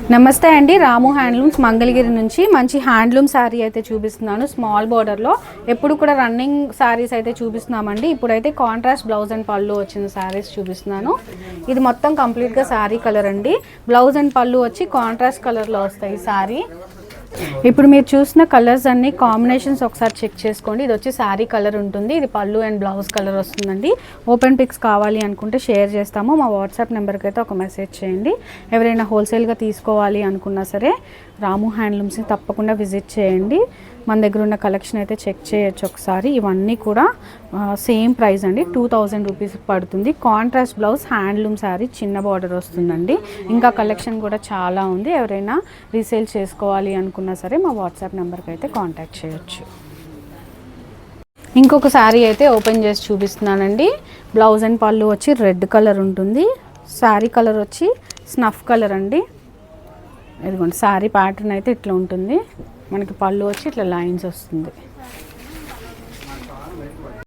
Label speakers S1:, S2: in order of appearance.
S1: నమస్తే అండి, రాము హ్యాండ్లూమ్స్ మంగళగిరి నుంచి మంచి హ్యాండ్లూమ్ శారీ అయితే చూపిస్తున్నాను. స్మాల్ బార్డర్లో ఎప్పుడు కూడా రన్నింగ్ శారీస్ అయితే చూపిస్తున్నామండి. ఇప్పుడైతే కాంట్రాస్ట్ బ్లౌజ్ అండ్ పళ్ళు వచ్చిన శారీస్ చూపిస్తున్నాను. ఇది మొత్తం కంప్లీట్గా శారీ కలర్ అండి. బ్లౌజ్ అండ్ పళ్ళు వచ్చి కాంట్రాస్ట్ కలర్లో వస్తాయి శారీ. ఇప్పుడు మీరు చూసిన కలర్స్ అన్ని కాంబినేషన్స్ ఒకసారి చెక్ చేసుకోండి. ఇది వచ్చి శారీ కలర్ ఉంటుంది, ఇది పళ్ళు అండ్ బ్లౌజ్ కలర్ వస్తుందండి. ఓపెన్ పిక్స్ కావాలి అనుకుంటే షేర్ చేస్తాము. మా వాట్సాప్ నెంబర్కి అయితే ఒక మెసేజ్ చేయండి. ఎవరైనా హోల్సేల్గా తీసుకోవాలి అనుకున్నా సరే రాము హ్యాండ్లూమ్స్ని తప్పకుండా విజిట్ చేయండి. మన దగ్గర ఉన్న కలెక్షన్ అయితే చెక్ చేయొచ్చు ఒకసారి. ఇవన్నీ కూడా సేమ్ ప్రైస్ అండి, 2000 రూపీస్ పడుతుంది. కాంట్రాస్ట్ బ్లౌజ్ హ్యాండ్లూమ్ శారీ చిన్న బార్డర్ వస్తుందండి. ఇంకా కలెక్షన్ కూడా చాలా ఉంది. ఎవరైనా రీసేల్ చేసుకోవాలి అనుకున్నా సరే మా వాట్సాప్ నెంబర్కి అయితే కాంటాక్ట్ చేయొచ్చు. ఇంకొక శారీ అయితే ఓపెన్ చేసి చూపిస్తున్నానండి. బ్లౌజ్ అండ్ పళ్ళు వచ్చి రెడ్ కలర్ ఉంటుంది. శారీ కలర్ వచ్చి స్నఫ్ కలర్ అండి. ఇదిగోండి శారీ ప్యాటర్న్ అయితే ఇట్లా ఉంటుంది. మనకి పళ్ళు వచ్చి ఇట్లా లైన్స్ వస్తుంది.